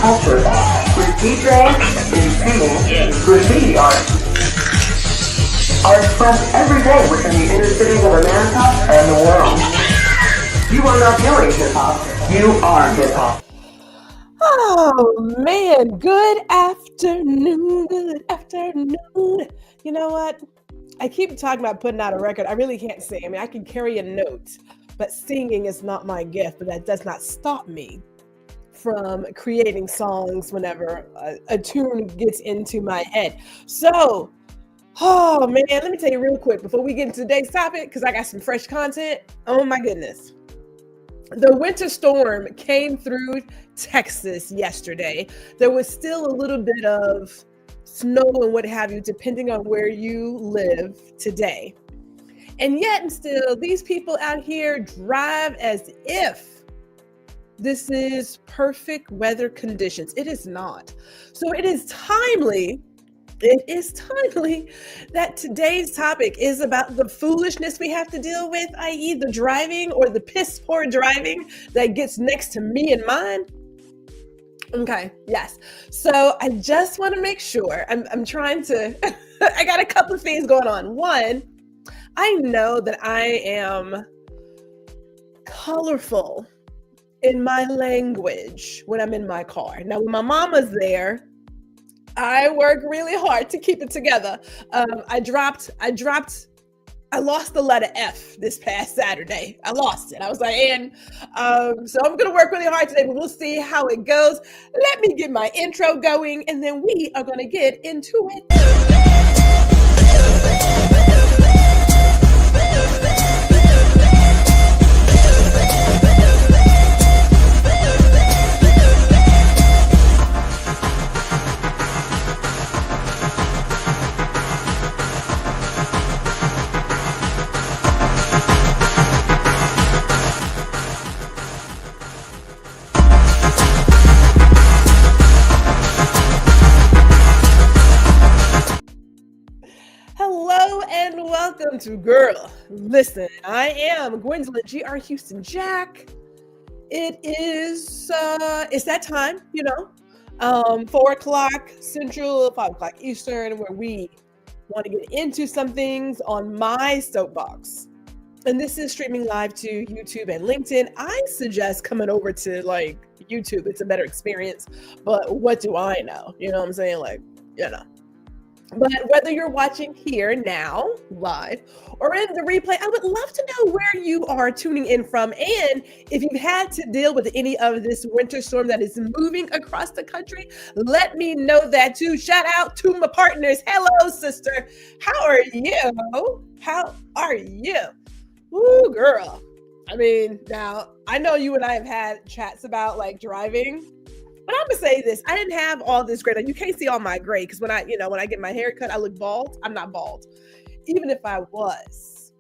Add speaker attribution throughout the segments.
Speaker 1: culture with DJ and painting graffiti art are expressed every day within the inner cities of America and the world. You are not doing hip-hop, you are hip-hop.
Speaker 2: Oh man, good afternoon, good afternoon. You know what? I keep talking about putting out a record. I really can't sing. I mean, I can carry a note, but singing is not my gift, but that does not stop me from creating songs whenever a tune gets into my head. So, oh man, let me tell you real quick before we get into today's topic, because I got some fresh content. Oh my goodness. The winter storm came through Texas yesterday. There was still a little bit of snow and what have you, depending on where you live today. And yet and still, these people out here drive as if this is perfect weather conditions. It is not. So it is timely that today's topic is about the foolishness we have to deal with, i.e. the driving or the piss poor driving that gets next to me and mine. Okay, yes. So I just want to make sure, I'm trying to, I got a couple of things going on. One, I know that I am colorful in my language when I'm in my car. Now, when my mama's there, I work really hard to keep it together. I lost the letter F this past Saturday. I lost it. I was like, so I'm going to work really hard today, but we'll see how it goes. Let me get my intro going, and then we are going to get into it. Welcome to Girl. Listen, I am Gwendolyn G.R. Houston Jack. It is, it's that time, 4 o'clock Central, 5 o'clock Eastern, where we want to get into some things on my soapbox. And this is streaming live to YouTube and LinkedIn. I suggest coming over to YouTube. It's a better experience, but what do I know? You know what I'm saying? But whether you're watching here now, live, or in the replay, I would love to know where you are tuning in from. And if you've had to deal with any of this winter storm that is moving across the country, let me know that too. Shout out to my partners. Hello, sister. How are you? How are you? Woo, girl. I mean, now, I know you and I have had chats about driving. But I'm gonna say this: I didn't have all this gray. You can't see all my gray because when I get my hair cut, I look bald. I'm not bald. Even if I was,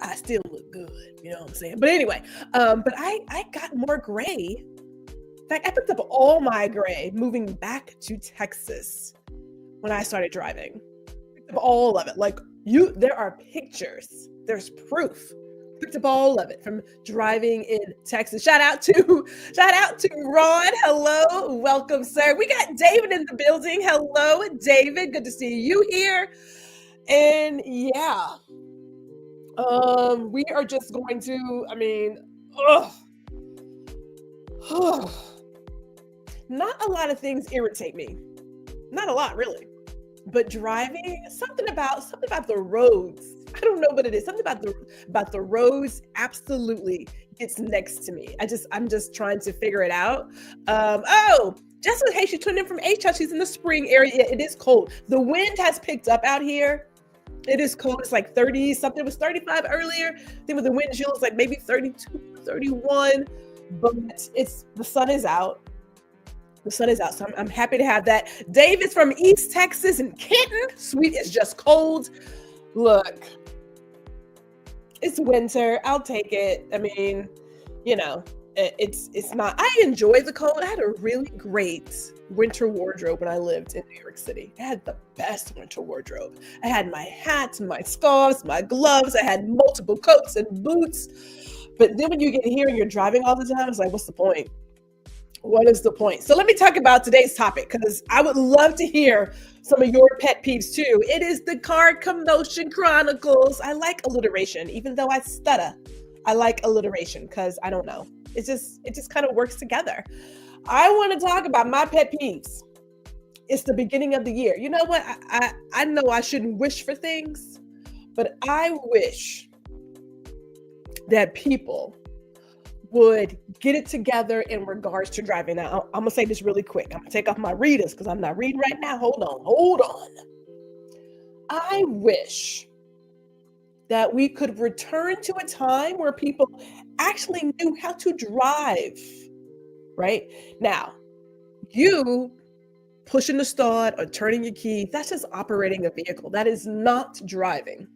Speaker 2: I still look good. You know what I'm saying? But anyway, but I got more gray. In fact, I picked up all my gray moving back to Texas when I started driving. Picked up all of it. There are pictures. There's proof. Picked up all of it from driving in Texas. Shout out to Ron. Hello, welcome, sir. We got David in the building. Hello, David. Good to see you here. And yeah, we are just going to. Not a lot of things irritate me. Not a lot, really. But driving, something about the roads. I don't know what it is. Something about the roads absolutely gets next to me. I'm just trying to figure it out. Jessica, hey, she tuned in from H. She's in the spring area. It is cold. The wind has picked up out here. It is cold. It's 30 something. It was 35 earlier. I think with the wind chill, it's maybe 32, 31. But the sun is out. The sun is out, so I'm happy to have that. David's from East Texas and Kenton. Sweet, it's just cold. Look, it's winter. I'll take it. I mean, it's not. I enjoy the cold. I had a really great winter wardrobe when I lived in New York City. I had the best winter wardrobe. I had my hats, my scarves, my gloves. I had multiple coats and boots. But then when you get here and you're driving all the time, it's what's the point? What is the point? So let me talk about today's topic because I would love to hear some of your pet peeves too. It is the car commotion chronicles. I like alliteration, even though I stutter. I like alliteration because I don't know. It just kind of works together. I want to talk about my pet peeves. It's the beginning of the year. You know what? I know I shouldn't wish for things, but I wish that people would get it together in regards to driving. Now, I'm gonna say this really quick. I'm gonna take off my readers because I'm not reading right now. Hold on. I wish that we could return to a time where people actually knew how to drive, right? Now, you pushing the start or turning your key, that's just operating a vehicle. That is not driving.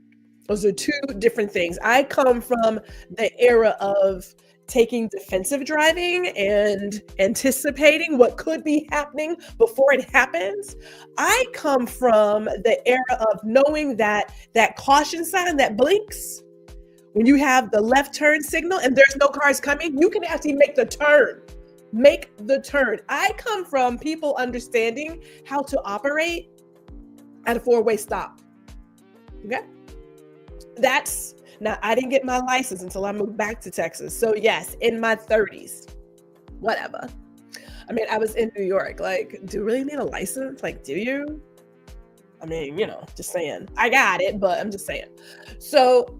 Speaker 2: Those are two different things. I come from the era of taking defensive driving and anticipating what could be happening before it happens. I come from the era of knowing that caution sign that blinks when you have the left turn signal and there's no cars coming, you can actually make the turn. Make the turn. I come from people understanding how to operate at a four-way stop. Okay? Now, I didn't get my license until I moved back to Texas. So yes, in my 30s, whatever. I mean, I was in New York. Like, do you really need a license? Like, do you? I mean, just saying. I got it, but I'm just saying. So,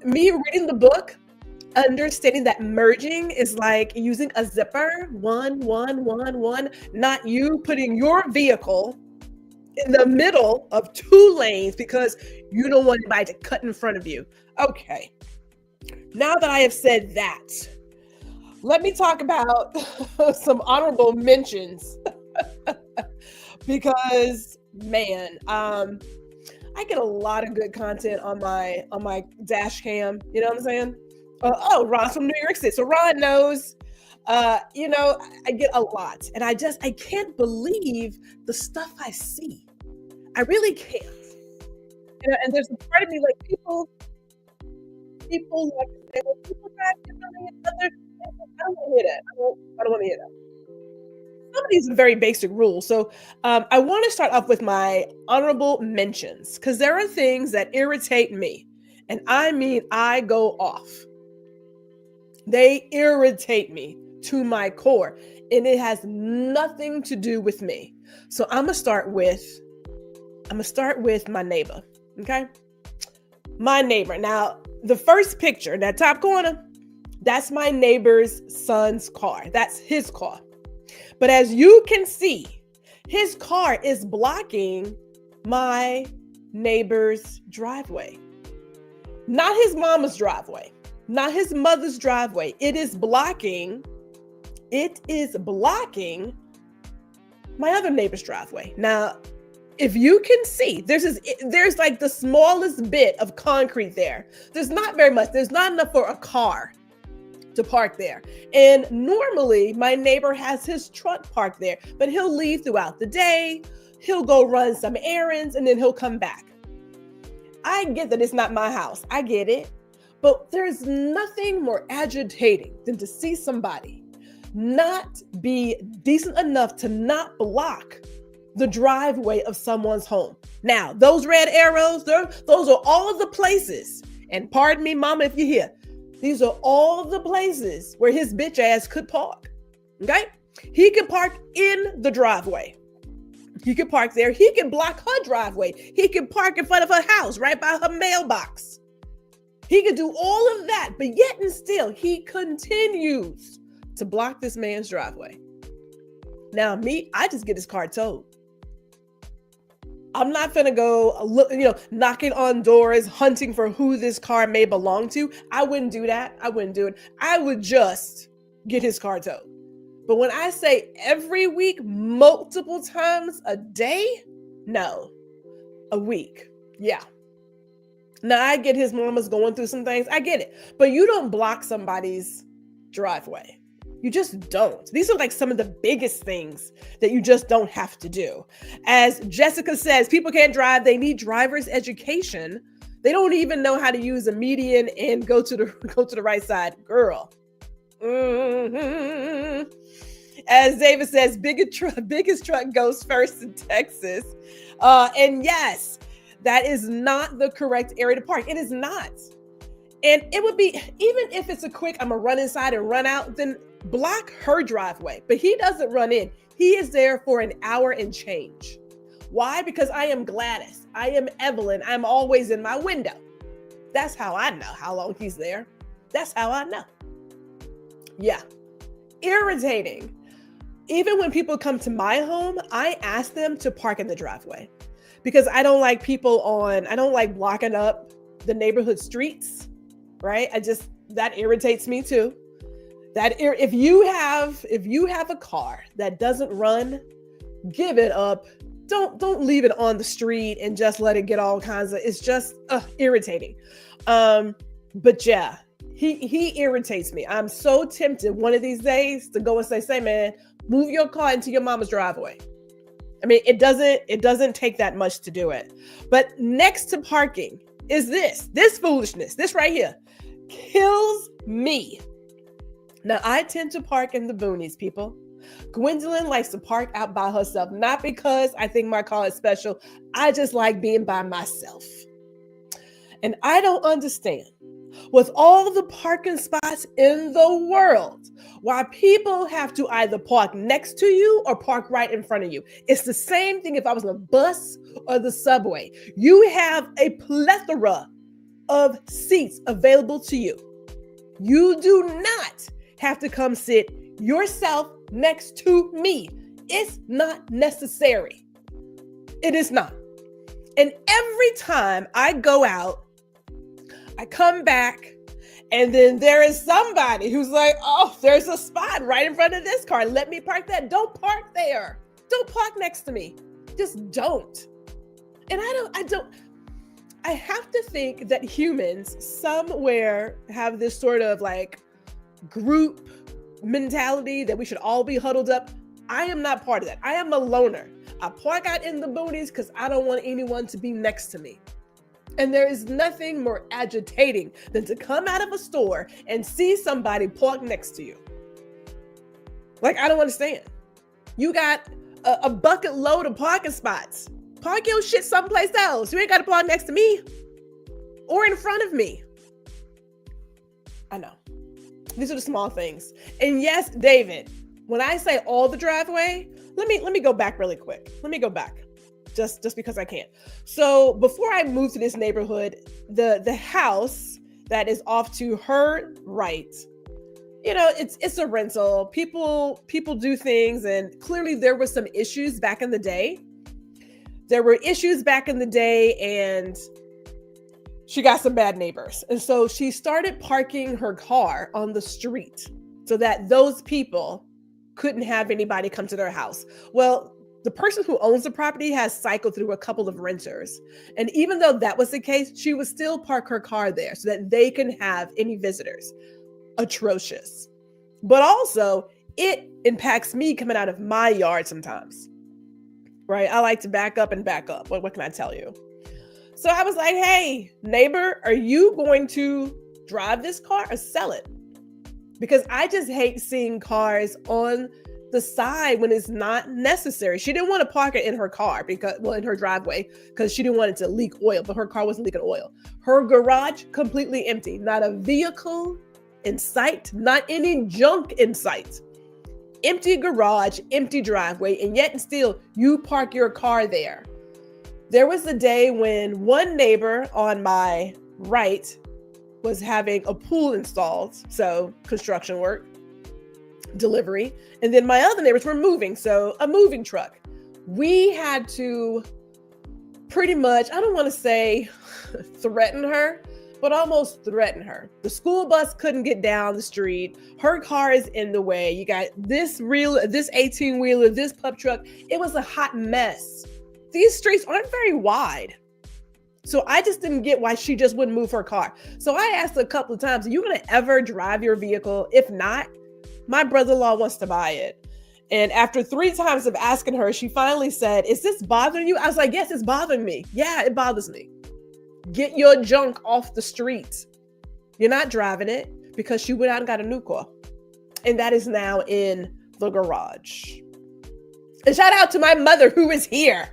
Speaker 2: me reading the book, understanding that merging is like using a zipper, one, not you putting your vehicle in the middle of two lanes because you don't want anybody to cut in front of you. Okay. Now that I have said that, let me talk about some honorable mentions because, man, I get a lot of good content on my dash cam. You know what I'm saying? Ron's from New York City, so Ron knows. I get a lot, and I can't believe the stuff I see. I really can't. And there's a part of me like people like to say, well, people drive differently and other. I don't want to hear that. I don't want to hear that. Some of these are very basic rules. So I want to start off with my honorable mentions because there are things that irritate me, and I mean I go off. They irritate me to my core, and it has nothing to do with me. So I'm gonna start with my neighbor. Okay, my neighbor. Now, the first picture, that top corner, that's my neighbor's son's car. That's his car. But as you can see, his car is blocking my neighbor's driveway. Not his mama's driveway. Not his mother's driveway. It is blocking my other neighbor's driveway. Now, if you can see, there's like the smallest bit of concrete there. There's not very much. There's not enough for a car to park there. And normally my neighbor has his truck parked there, but he'll leave throughout the day. He'll go run some errands and then he'll come back. I get that it's not my house. I get it. But there's nothing more agitating than to see somebody not be decent enough to not block the driveway of someone's home. Now, those red arrows, those are all of the places, and pardon me, mama, if you're here, these are all the places where his bitch ass could park, okay? He can park in the driveway. He can park there. He can block her driveway. He can park in front of her house, right by her mailbox. He could do all of that, but yet and still, he continues to block this man's driveway. Now, me, I just get his car towed. I'm not gonna go look, knocking on doors, hunting for who this car may belong to. I wouldn't do that. I wouldn't do it. I would just get his car towed. But when I say every week, multiple times a day, no, a week. Yeah. Now I get his mama's going through some things. I get it. But you don't block somebody's driveway. You just don't. These are like some of the biggest things that you just don't have to do. As Jessica says, people can't drive. They need driver's education. They don't even know how to use a median and go to the right side. Girl. Mm-hmm. As David says, biggest truck goes first in Texas. And yes, that is not the correct area to park. It is not. And it would be, even if it's a quick, I'm going to run inside and run out, then block her driveway. But he doesn't run in. He is there for an hour and change. Why? Because I am Gladys. I am Evelyn. I'm always in my window. That's how I know how long he's there. That's how I know. Yeah. Irritating. Even when people come to my home, I ask them to park in the driveway because I don't like I don't like blocking up the neighborhood streets, right? That irritates me too. If you have a car that doesn't run, give it up. Don't leave it on the street and just let it get all kinds of, it's just irritating. But yeah, he irritates me. I'm so tempted one of these days to go and say, man, move your car into your mama's driveway. I mean, it doesn't take that much to do it. But next to parking is this foolishness. This right here kills me. Now, I tend to park in the boonies, people. Gwendolyn likes to park out by herself, not because I think my car is special. I just like being by myself. And I don't understand, with all the parking spots in the world, why people have to either park next to you or park right in front of you. It's the same thing if I was on a bus or the subway. You have a plethora of seats available to you. You do not have to come sit yourself next to me. It's not necessary. It is not. And every time I go out, I come back, and then there is somebody who's like, oh, there's a spot right in front of this car. Let me park that. Don't park there. Don't park next to me. Just don't. And I have to think that humans somewhere have this sort of like group mentality that we should all be huddled up. I am not part of that. I am a loner. I park out in the boonies because I don't want anyone to be next to me. And there is nothing more agitating than to come out of a store and see somebody park next to you. Like, I don't understand. You got a bucket load of parking spots. Park your shit someplace else. You ain't got to park next to me or in front of me. I know. These are the small things. And yes, David, when I say all the driveway, let me go back really quick. Let me go back. Just because I can. So before I moved to this neighborhood, the house that is off to her right, it's a rental. People do things, and clearly there were some issues back in the day. And she got some bad neighbors. And so she started parking her car on the street so that those people couldn't have anybody come to their house. Well, the person who owns the property has cycled through a couple of renters. And even though that was the case, she would still park her car there so that they can have any visitors. Atrocious. But also, it impacts me coming out of my yard sometimes. Right? I like to back up. What can I tell you? So I was like, hey, neighbor, are you going to drive this car or sell it? Because I just hate seeing cars on the side when it's not necessary. She didn't want to park it in her car in her driveway because she didn't want it to leak oil, but her car wasn't leaking oil. Her garage completely empty, not a vehicle in sight, not any junk in sight. Empty garage, empty driveway, and yet and still you park your car there. There was a day when one neighbor on my right was having a pool installed, so construction work, delivery, and then my other neighbors were moving, so a moving truck. We had to pretty much, I don't want to say threaten her, but almost threaten her. The school bus couldn't get down the street. Her car is in the way. You got this 18-wheeler, this pup truck. It was a hot mess. These streets aren't very wide. So I just didn't get why she just wouldn't move her car. So I asked her a couple of times, are you going to ever drive your vehicle? If not, my brother-in-law wants to buy it. And after 3 times of asking her, she finally said, is this bothering you? I was like, yes, it's bothering me. Yeah, it bothers me. Get your junk off the street. You're not driving it because she went out and got a new car. And that is now in the garage. And shout out to my mother who is here.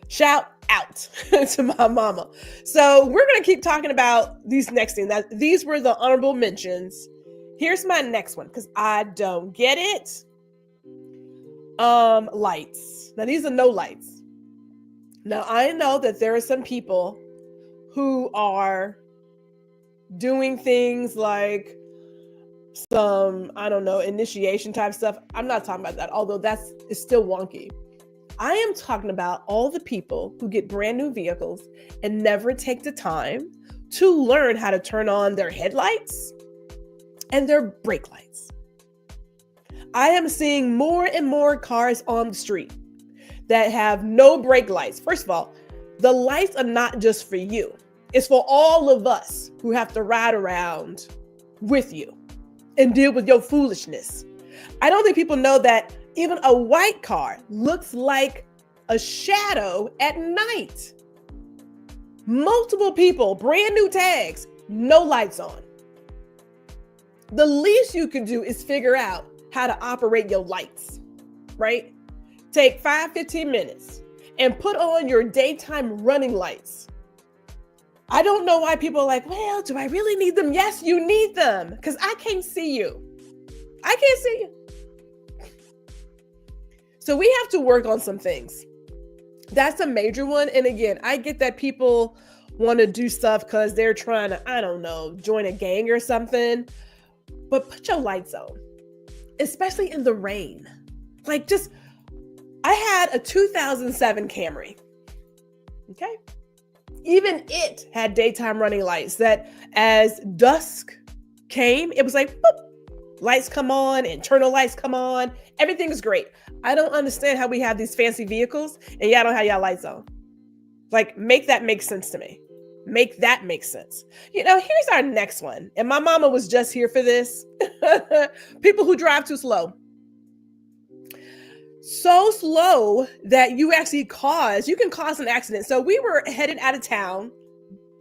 Speaker 2: Shout out to my mama. So we're going to keep talking about these next things. These were the honorable mentions. Here's my next one because I don't get it. Lights. Now these are no lights. Now I know that there are some people who are doing things like some, I don't know, initiation type stuff. I'm not talking about that, although it's still wonky. I am talking about all the people who get brand new vehicles and never take the time to learn how to turn on their headlights and their brake lights. I am seeing more and more cars on the street that have no brake lights. First of all, the lights are not just for you. It's for all of us who have to ride around with you and deal with your foolishness. I don't think people know that even a white car looks like a shadow at night. Multiple people, brand new tags, no lights on. The least you can do is figure out how to operate your lights, right? Take 5-15 minutes and put on your daytime running lights. I don't know why people are like, well, do I really need them? Yes, you need them because I can't see you. I can't see you. So we have to work on some things. That's a major one. And again, I get that people want to do stuff because they're trying to, I don't know, join a gang or something. But put your lights on, especially in the rain. Like I had a 2007 Camry. Okay. Even it had daytime running lights that as dusk came, it was like, boop, lights come on, internal lights come on. Everything is great. I don't understand how we have these fancy vehicles and y'all don't have y'all lights on. Like, make that make sense to me. Make that make sense. Here's our next one. And my mama was just here for this. People who drive too slow. So slow that you can cause an accident. So we were headed out of town,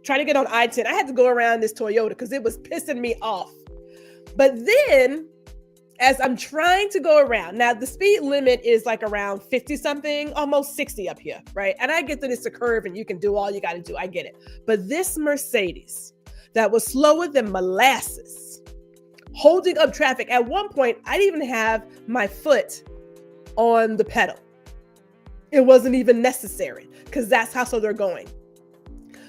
Speaker 2: trying to get on I-10. I had to go around this Toyota because it was pissing me off. But then, as I'm trying to go around, now the speed limit is like around 50 something, almost 60 up here, right? And I get that it's a curve and you can do all you got to do. I get it. But this Mercedes that was slower than molasses, holding up traffic. At one point, I didn't even have my foot on the pedal. It wasn't even necessary because that's how slow they're going.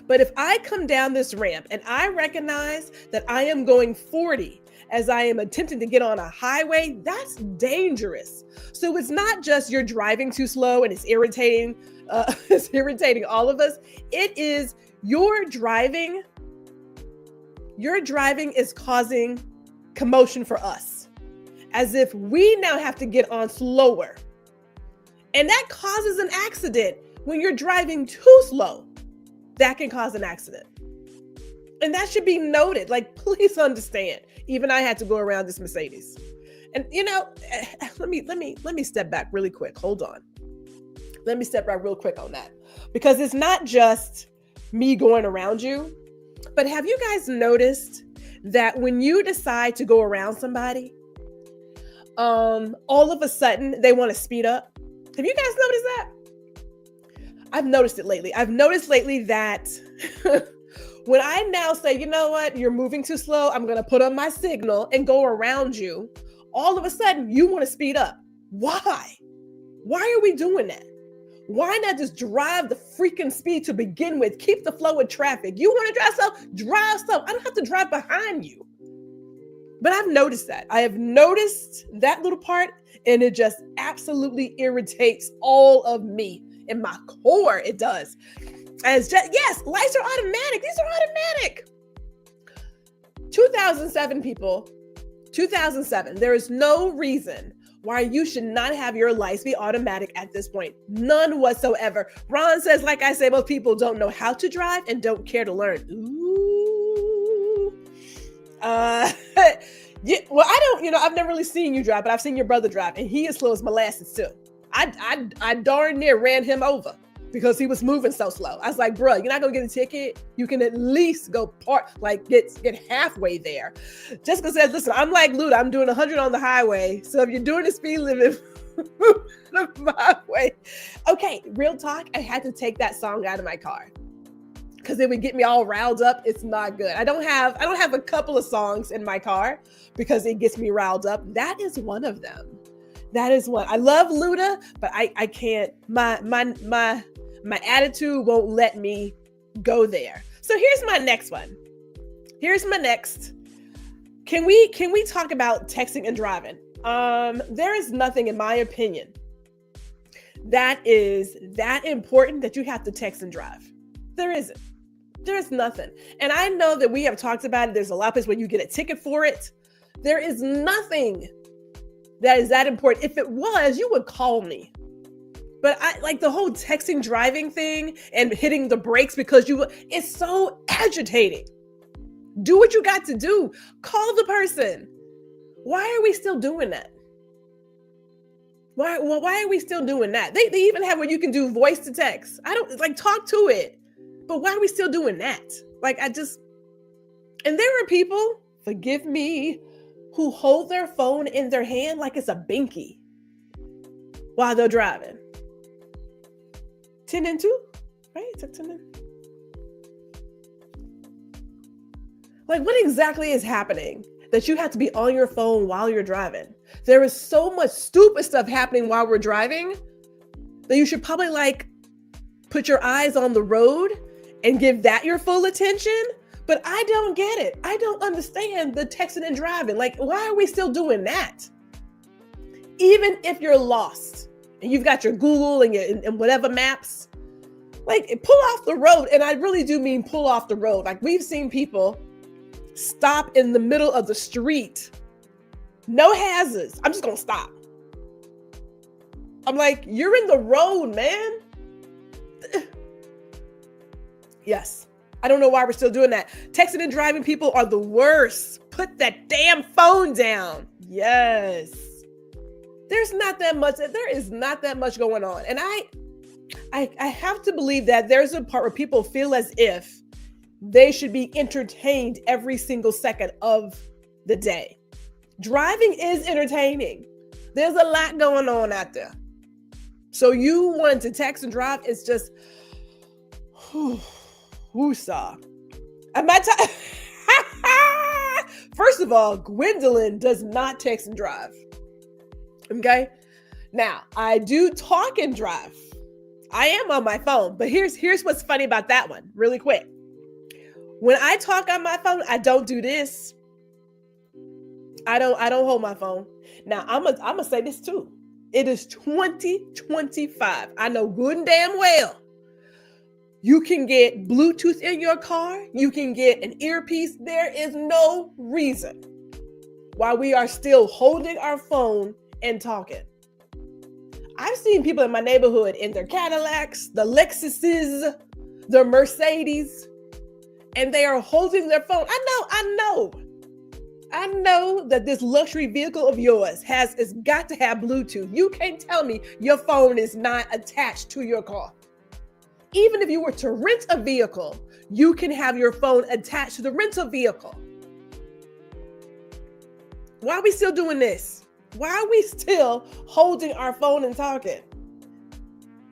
Speaker 2: But if I come down this ramp and I recognize that I am going 40 as I am attempting to get on a highway, that's dangerous. So it's not just you're driving too slow and it's irritating all of us. It is your driving is causing commotion for us, as if we now have to get on slower. And that causes an accident. When you're driving too slow, that can cause an accident. And that should be noted. Like, please understand. Even I had to go around this Mercedes. And let me step back really quick. Hold on. Let me step back real quick on that. Because it's not just me going around you, but have you guys noticed that when you decide to go around somebody, all of a sudden they want to speed up? Have you guys noticed that? I've noticed it lately. I've noticed lately that when I now say, you know what, you're moving too slow, I'm going to put on my signal and go around you, all of a sudden you want to speed up. Why? Why are we doing that? Why not just drive the freaking speed to begin with? Keep the flow of traffic. You want to drive slow? Drive slow. I don't have to drive behind you. But I've noticed that. I have noticed that little part, and it just absolutely irritates all of me. In my core, it does. Yes, lights are automatic. These are automatic. 2007, people. 2007. There is no reason why you should not have your lights be automatic at this point. None whatsoever. Ron says, like I say, most people don't know how to drive and don't care to learn. Ooh. Yeah, well, I don't, I've never really seen you drive, but I've seen your brother drive, and he is slow as molasses too. I darn near ran him over because he was moving so slow. I was like, bro, you're not gonna get a ticket. You can at least go get halfway there. Jessica says, listen, I'm like Luda, I'm doing 100 on the highway. So if you're doing the speed limit, my way. Okay, real talk, I had to take that song out of my car because it would get me all riled up. It's not good. I don't have a couple of songs in my car because it gets me riled up. That is one of them. That is one. I love Luda, but I can't. My attitude won't let me go there. So here's my next one. Here's my next. Can we talk about texting and driving? There is nothing, in my opinion, that is that important that you have to text and drive. There isn't. There's nothing. And I know that we have talked about it. There's a lot of places where you get a ticket for it. There is nothing that is that important. If it was, you would call me. But I like the whole texting driving thing and hitting the brakes because it's so agitating. Do what you got to do. Call the person. Why are we still doing that? Why are we still doing that? They even have where you can do voice to text. I don't talk to it. But why are we still doing that? And there are people, forgive me, who hold their phone in their hand like it's a binky while they're driving. 10 and 2, right? It's 10 and... what exactly is happening that you have to be on your phone while you're driving? There is so much stupid stuff happening while we're driving that you should probably put your eyes on the road and give that your full attention. But I don't get it. I don't understand the texting and driving. Why are we still doing that? Even if you're lost and you've got your Google and whatever maps, pull off the road. And I really do mean pull off the road. We've seen people stop in the middle of the street. No hazards. I'm just going to stop. I'm like, you're in the road, man. Yes. I don't know why we're still doing that. Texting and driving people are the worst. Put that damn phone down. Yes. There is not that much going on. And I have to believe that there's a part where people feel as if they should be entertained every single second of the day. Driving is entertaining. There's a lot going on out there. So you wanting to text and drive, it's just, woosah. First of all, Gwendolyn does not text and drive. Okay? Now, I do talk and drive. I am on my phone, but here's what's funny about that one, really quick. When I talk on my phone, I don't do this. I don't hold my phone. Now, I'm gonna say this too. It is 2025. I know good and damn well you can get Bluetooth in your car. You can get an earpiece. There is no reason why we are still holding our phone and talking. I've seen people in my neighborhood in their Cadillacs, the Lexuses, the Mercedes, and they are holding their phone. I know that this luxury vehicle of yours it's got to have Bluetooth. You can't tell me your phone is not attached to your car. Even if you were to rent a vehicle, you can have your phone attached to the rental vehicle. Why are we still doing this? Why are we still holding our phone and talking?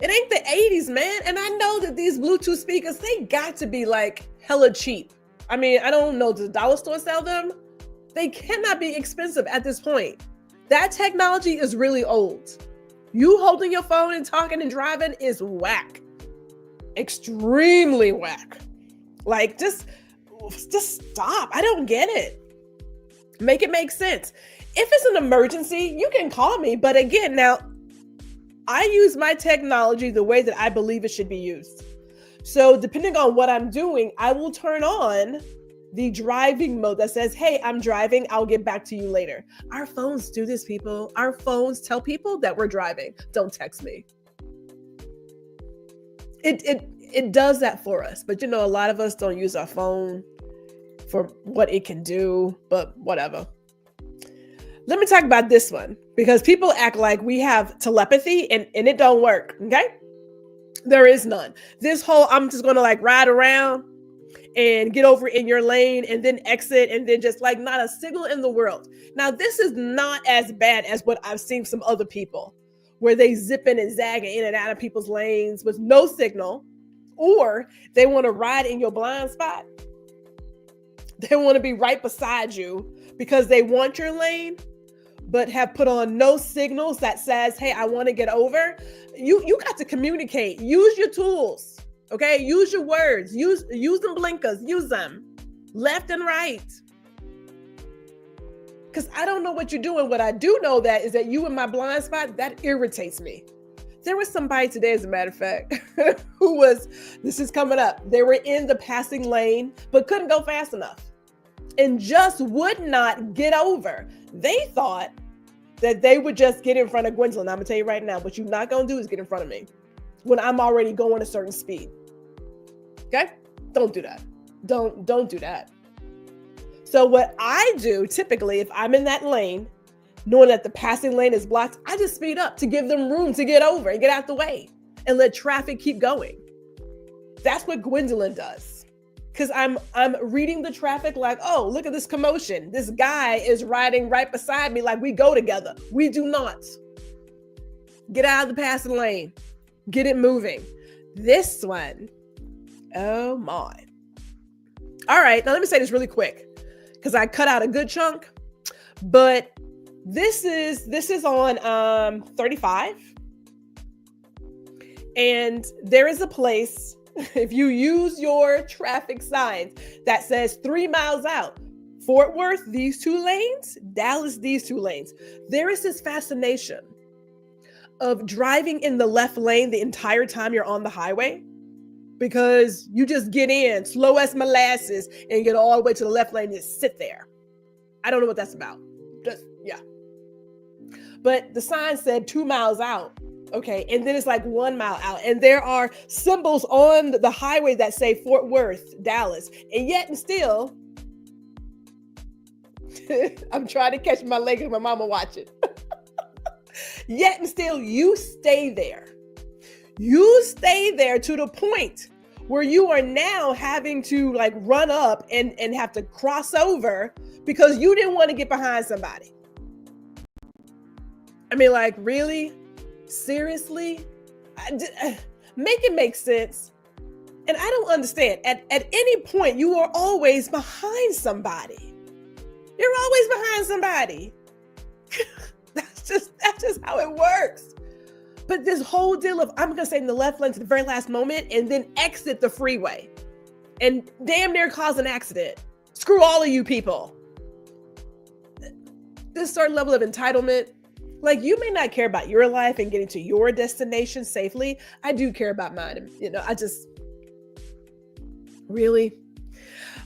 Speaker 2: It ain't the 80s, man. And I know that these Bluetooth speakers, they got to be hella cheap. I mean, I don't know, does the dollar store sell them? They cannot be expensive at this point. That technology is really old. You holding your phone and talking and driving is whack. Extremely whack. Just stop. I don't get it. Make it make sense. If it's an emergency, you can call me. But again, now, I use my technology the way that I believe it should be used. So depending on what I'm doing, I will turn on the driving mode that says, hey, I'm driving. I'll get back to you later. Our phones do this, people. Our phones tell people that we're driving. Don't text me. It does that for us. But a lot of us don't use our phone for what it can do, but whatever. Let me talk about this one because people act like we have telepathy and it don't work. Okay. There is none. This whole, I'm just going to like ride around and get over in your lane and then exit and then just like not a signal in the world. Now, this is not as bad as what I've seen some other people where they zipping and zagging in and out of people's lanes with no signal, or they want to ride in your blind spot. They want to be right beside you because they want your lane, but have put on no signals that says, hey, I want to get over. You got to communicate. Use your tools. Okay, use your words. Use them blinkers. Use them left and right. Because I don't know what you're doing. What I do know that is that you in my blind spot, that irritates me. There was somebody today, as a matter of fact, who was, this is coming up. They were in the passing lane, but couldn't go fast enough and just would not get over. They thought that they would just get in front of Gwendolyn. I'm gonna tell you right now, what you're not gonna do is get in front of me when I'm already going a certain speed. Okay? Don't do that. Don't do that. So what I do typically, if I'm in that lane, knowing that the passing lane is blocked, I just speed up to give them room to get over and get out the way and let traffic keep going. That's what Gwendolyn does. Because I'm reading the traffic like, oh, look at this commotion. This guy is riding right beside me like we go together. We do not. Get out of the passing lane. Get it moving. This one, oh my. All right, now let me say this really quick because I cut out a good chunk, but this is on 35, and there is a place, if you use your traffic signs, that says 3 miles out, Fort Worth, these 2 lanes, Dallas, these 2 lanes. There is this fascination of driving in the left lane the entire time you're on the highway, because you just get in slow as molasses and get all the way to the left lane and just sit there. I don't know what that's about. Just, yeah. But the sign said 2 miles out. Okay. And then it's like 1 mile out. And there are symbols on the highway that say Fort Worth, Dallas. And yet and still, I'm trying to catch my leg because my mama watching. Yet and still, you stay there. You stay there to the point where you are now having to like run up and have to cross over because you didn't want to get behind somebody. I mean, like, really? Seriously? Make it make sense. And I don't understand. At any point, you are always behind somebody. You're always behind somebody. That's just how it works. But this whole deal of, I'm going to stay in the left lane to the very last moment and then exit the freeway and damn near cause an accident. Screw all of you people. This certain level of entitlement, like, you may not care about your life and getting to your destination safely. I do care about mine. You know, I just really.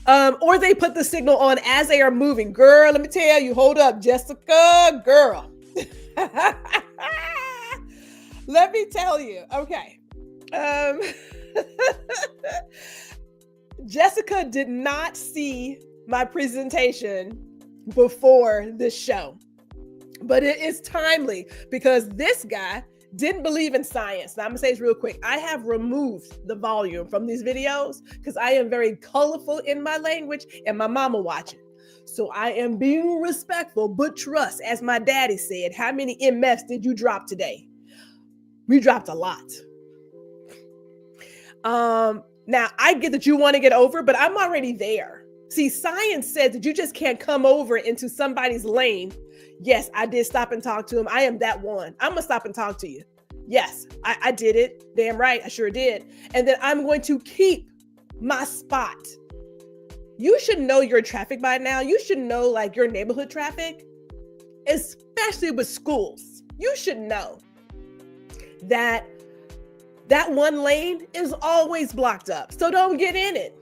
Speaker 2: Or they put the signal on as they are moving. Girl, let me tell you, hold up, Jessica, girl. Let me tell you. Okay. Jessica did not see my presentation before this show, but it is timely because this guy didn't believe in science. Now I'm gonna say this real quick. I have removed the volume from these videos because I am very colorful in my language and my mama watching. So I am being respectful, but trust, as my daddy said, how many MFs did you drop today? We dropped a lot. Now I get that you want to get over, but I'm already there. See, science says that you just can't come over into somebody's lane. Yes, I did stop and talk to him. I am that one. I'm gonna stop and talk to you. Yes, I did it. Damn right, I sure did. And then I'm going to keep my spot. You should know your traffic by now. You should know like your neighborhood traffic, especially with schools. You should know that one lane is always blocked up. So don't get in it.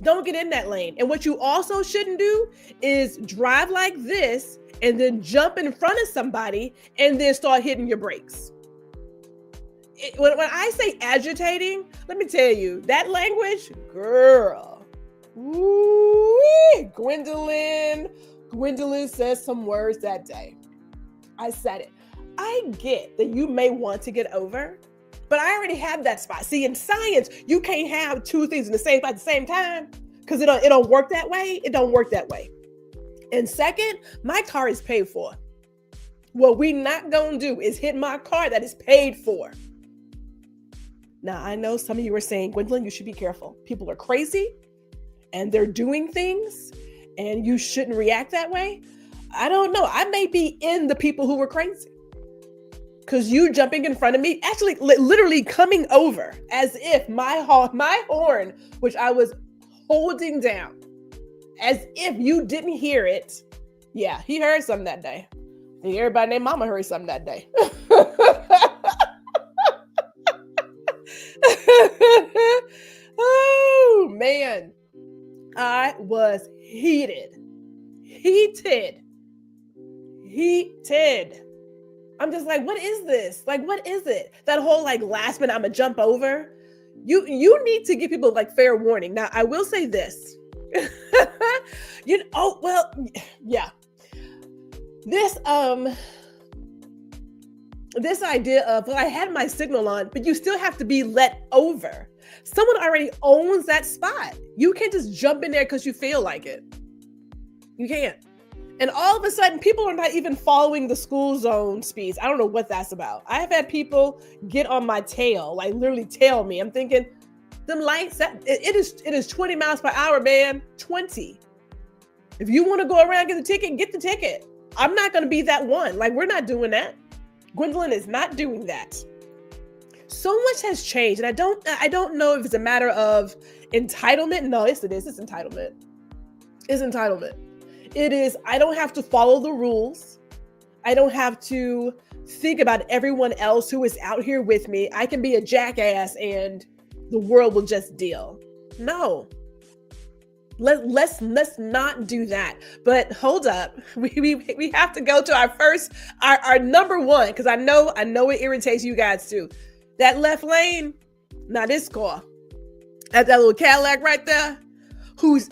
Speaker 2: Don't get in that lane. And what you also shouldn't do is drive like this and then jump in front of somebody and then start hitting your brakes. When I say agitating, let me tell you, that language, girl. Ooh, Gwendolyn says some words that day. I said it. I get that you may want to get over, But I already have that spot. See, in science, you can't have two things in the same spot at the same time because it don't work that way. It don't work that way. And second, my car is paid for. What we not gonna do is hit my car that is paid for. Now, I know some of you are saying, Gwendolyn, you should be careful. People are crazy and they're doing things and you shouldn't react that way. I don't know. I may be in the people who were crazy because you jumping in front of me, actually literally coming over as if my horn, which I was holding down, as if you didn't hear it. Yeah, he heard something that day. I think everybody named Mama heard something that day. Oh, man. I was heated. I'm just like, what is this? Like, what is it? That whole like last minute, I'm gonna jump over. You need to give people like fair warning. Now, I will say this. Yeah. This idea of, well, I had my signal on, but you still have to be let over. Someone already owns that spot. You can't just jump in there because you feel like it. You can't. And all of a sudden, people are not even following the school zone speeds. I don't know what that's about. I have had people get on my tail, like literally tail me. I'm thinking, them lights, it is 20 miles per hour, man. 20. If you want to go around, get the ticket. I'm not going to be that one. Like, we're not doing that. Gwendolyn is not doing that. So much has changed. And I don't know if it's a matter of entitlement. No, yes, it is. It's entitlement. It's entitlement. It is, I don't have to follow the rules. I don't have to think about everyone else who is out here with me. I can be a jackass and the world will just deal. No. Let's not do that. But hold up. We have to go to our number one, because I know it irritates you guys too. That left lane, now this car, that little Cadillac right there,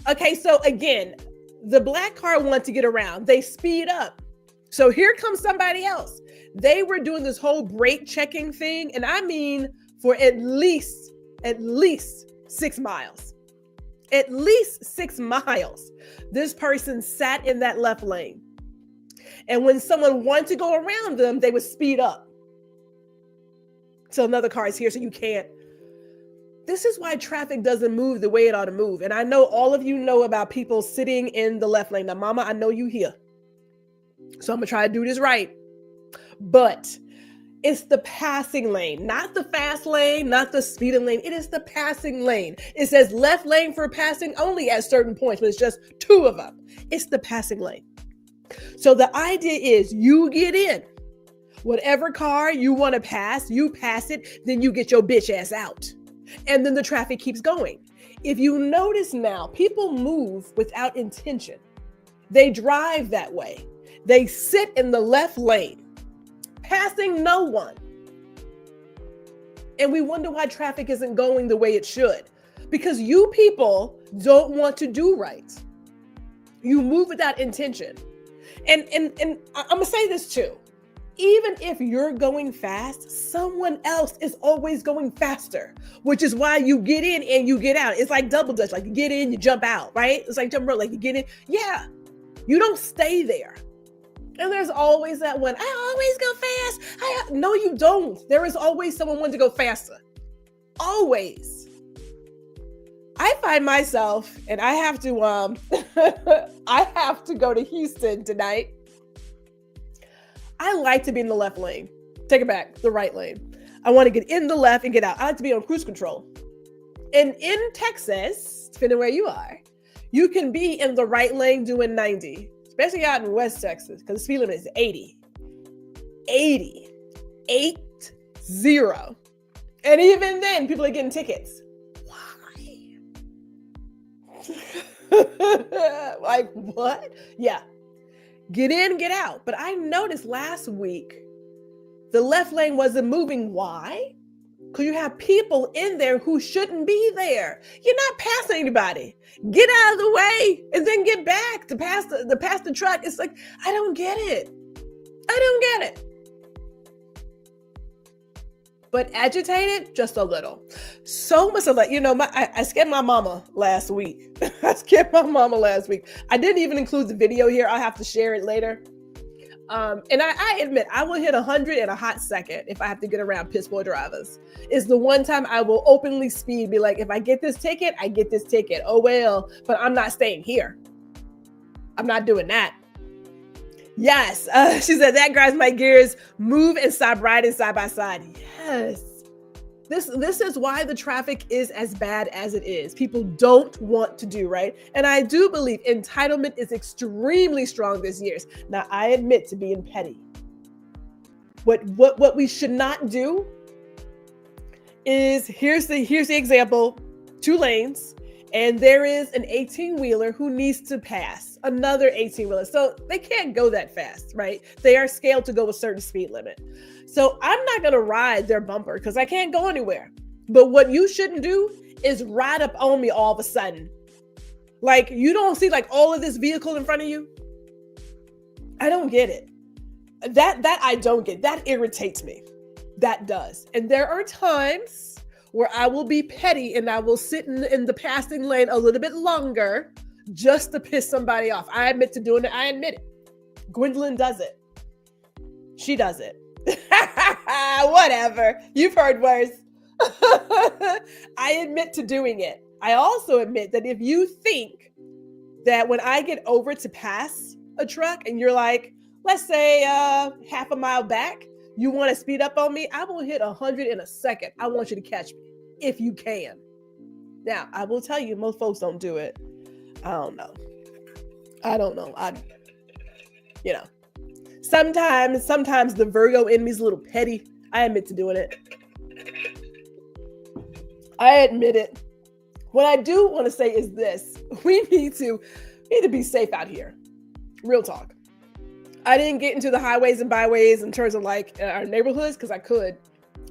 Speaker 2: okay, so again, the black car wanted to get around. They speed up. So here comes somebody else. They were doing this whole brake checking thing, and I mean for at least 6 miles. At least 6 miles. This person sat in that left lane. And when someone wanted to go around them, they would speed up. So another car is here, so you can't. This is why traffic doesn't move the way it ought to move. And I know all of you know about people sitting in the left lane. Now, Mama, I know you here. So I'm going to try to do this right. But it's the passing lane, not the fast lane, not the speeding lane. It is the passing lane. It says left lane for passing only at certain points, but it's just 2 of them. It's the passing lane. So the idea is you get in. Whatever car you want to pass, you pass it, then you get your bitch ass out. And then the traffic keeps going. If you notice now, people move without intention. They drive that way. They sit in the left lane, passing no one. And we wonder why traffic isn't going the way it should. Because you people don't want to do right. You move without intention. And I'm going to say this too. Even if you're going fast, someone else is always going faster, which is why you get in and you get out. It's like double dutch, like you get in, you jump out, right? It's like jump rope, like you get in. Yeah, you don't stay there. And there's always that one, I always go fast. No, you don't. There is always someone wanting to go faster. Always. I find myself, and I have to, I have to go to Houston tonight. I like to be in the left lane. Take it back, the right lane. I want to get in the left and get out. I like to be on cruise control. And in Texas, depending where you are, you can be in the right lane doing 90, especially out in West Texas, because the speed limit is 80. 80. 80. And even then, people are getting tickets. Why? Like, what? Yeah. Get in, get out. But I noticed last week, the left lane wasn't moving. Why? Because you have people in there who shouldn't be there. You're not passing anybody. Get out of the way and then get back to pass the truck. It's like, I don't get it. I don't get it. but agitated just a little. So much so that, I scared my mama last week. I didn't even include the video here. I'll have to share it later. And I admit, I will hit 100 in a hot second if I have to get around piss poor drivers. It's the one time I will openly speed, be like, if I get this ticket, I get this ticket. Oh, well, but I'm not staying here. I'm not doing that. Yes, she said that grinds my gears. Move and stop riding side by side. Yes. This is why the traffic is as bad as it is. People don't want to do right. And I do believe entitlement is extremely strong this year. Now, I admit to being petty. What we should not do is, here's the example, 2 lanes, and there is an 18-wheeler who needs to pass another 18-wheeler. So they can't go that fast, right? They are scaled to go a certain speed limit. So I'm not going to ride their bumper because I can't go anywhere. But what you shouldn't do is ride up on me all of a sudden. Like, you don't see like all of this vehicle in front of you. I don't get it. That I don't get. That irritates me. That does. And there are times where I will be petty and I will sit in the passing lane a little bit longer just to piss somebody off. I admit to doing it. I admit it. Gwendolyn does it. She does it. Whatever. You've heard worse. I admit to doing it. I also admit that if you think that when I get over to pass a truck and you're like, let's say half a mile back, you want to speed up on me, I will hit 100 in a second. I want you to catch me if you can. Now, I will tell you, most folks don't do it. I don't know. Sometimes the Virgo in me is a little petty. I admit to doing it. I admit it. What I do want to say is this. We need to be safe out here. Real talk. I didn't get into the highways and byways in terms of like our neighborhoods because I could.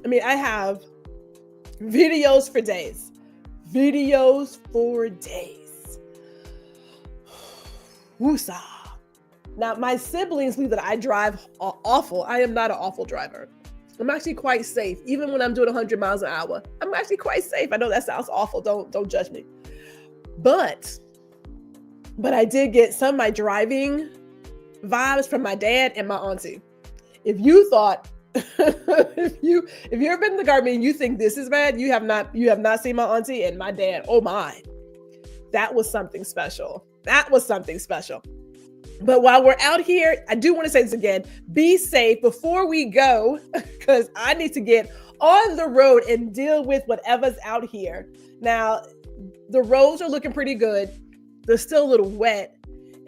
Speaker 2: I mean, I have videos for days. Woosah. Now, my siblings believe that I drive awful. I am not an awful driver. I'm actually quite safe. Even when I'm doing 100 miles an hour, I'm actually quite safe. I know that sounds awful. Don't judge me. But I did get some of my driving vibes from my dad and my auntie. If you thought, if you've ever been in the car and you think this is bad, you have not seen my auntie and my dad. Oh my, that was something special. But while we're out here, I do want to say this again, be safe before we go, because I need to get on the road and deal with whatever's out here. Now, the roads are looking pretty good. They're still a little wet.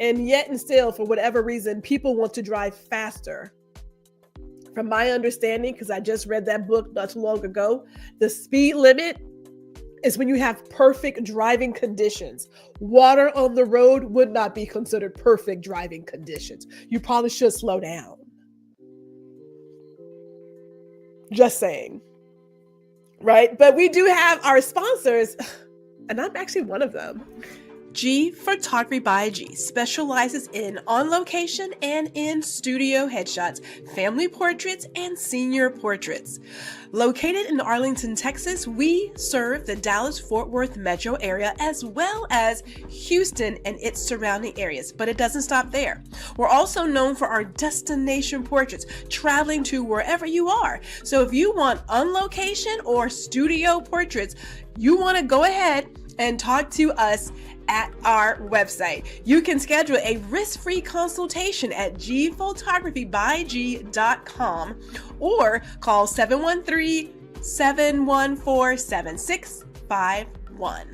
Speaker 2: And yet and still, for whatever reason, people want to drive faster. From my understanding, because I just read that book not too long ago, the speed limit is when you have perfect driving conditions. Water on the road would not be considered perfect driving conditions. You probably should slow down. Just saying. Right? But we do have our sponsors, and I'm actually one of them. G Photography by G specializes in on-location and in-studio headshots, family portraits, and senior portraits. Located in Arlington, Texas, we serve the Dallas-Fort Worth metro area as well as Houston and its surrounding areas, but it doesn't stop there. We're also known for our destination portraits, traveling to wherever you are. So if you want on-location or studio portraits, you want to go ahead and talk to us at our website. You can schedule a risk-free consultation at gphotographybyg.com or call 713-714-7651.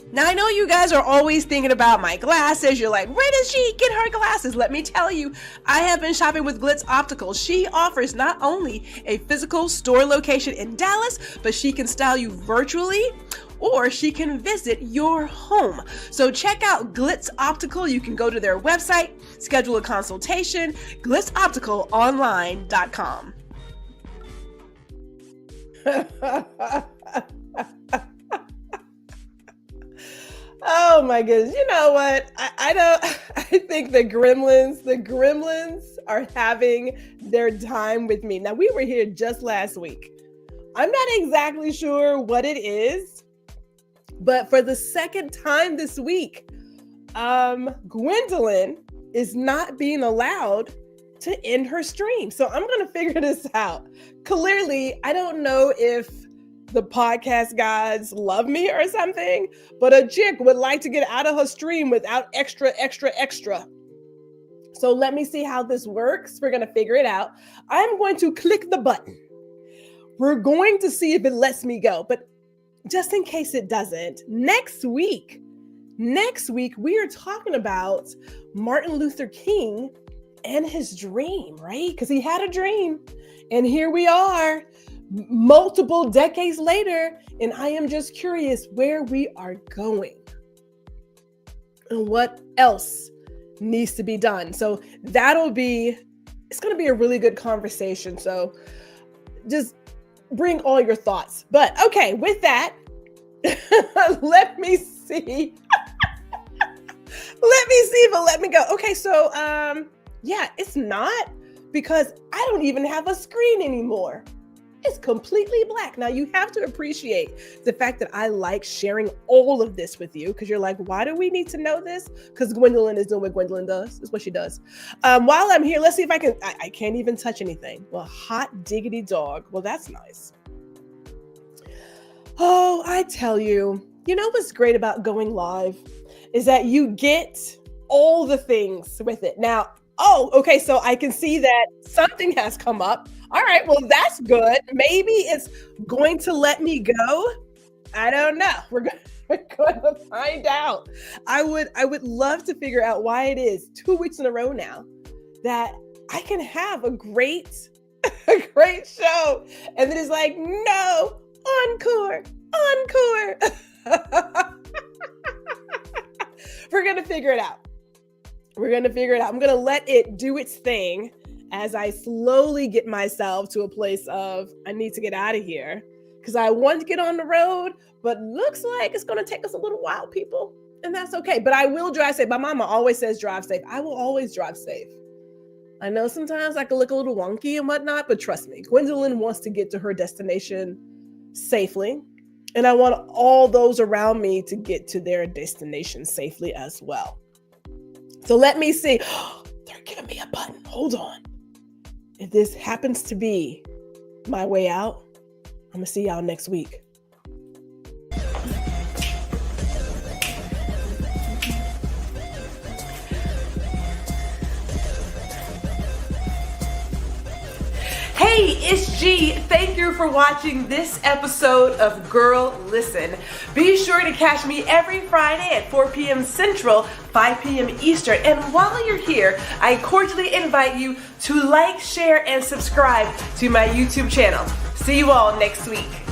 Speaker 2: Now, I know you guys are always thinking about my glasses. You're like, where does she get her glasses? Let me tell you, I have been shopping with Glitz Optical. She offers not only a physical store location in Dallas, but she can style you virtually, or she can visit your home. So check out Glitz Optical. You can go to their website, schedule a consultation, glitzopticalonline.com. Oh my goodness. You know what? I think the gremlins are having their time with me. Now, we were here just last week. I'm not exactly sure what it is, but for the second time this week, Gwendolyn is not being allowed to end her stream. So I'm going to figure this out. Clearly, I don't know if the podcast gods love me or something, but a chick would like to get out of her stream without extra. So let me see how this works. We're going to figure it out. I'm going to click the button. We're going to see if it lets me go, but just in case it doesn't, next week, we are talking about Martin Luther King and his dream, right? Because he had a dream. And here we are, multiple decades later, and I am just curious where we are going and what else needs to be done. So it's going to be a really good conversation. So just bring all your thoughts. But okay, with that, let me see. Let me go. Okay, so yeah, it's not, because I don't even have a screen anymore. It's completely black. Now, you have to appreciate the fact that I like sharing all of this with you, because you're like, why do we need to know this? Because Gwendolyn is doing what Gwendolyn does. It's what she does. While I'm here, let's see if I can't even touch anything. Well, hot diggity dog. Well, that's nice. Oh, I tell you, you know what's great about going live is that you get all the things with it. Now, okay, so I can see that something has come up. All right, well, that's good. Maybe it's going to let me go. I don't know. We're going to find out. I would love to figure out why it is 2 weeks in a row now that I can have a great show. And then it's like, no, encore. We're going to figure it out. I'm going to let it do its thing as I slowly get myself to a place of, I need to get out of here because I want to get on the road, but looks like it's going to take us a little while, people. And that's okay. But I will drive safe. My mama always says drive safe. I will always drive safe. I know sometimes I can look a little wonky and whatnot, but trust me, Gwendolyn wants to get to her destination safely. And I want all those around me to get to their destination safely as well. So let me see. They're giving me a button. Hold on. If this happens to be my way out, I'm going to see y'all next week. Hey, it's G. Thank you for watching this episode of Girl Listen. Be sure to catch me every Friday at 4 p.m. Central, 5 p.m. Eastern. And while you're here, I cordially invite you to like, share, and subscribe to my YouTube channel. See you all next week.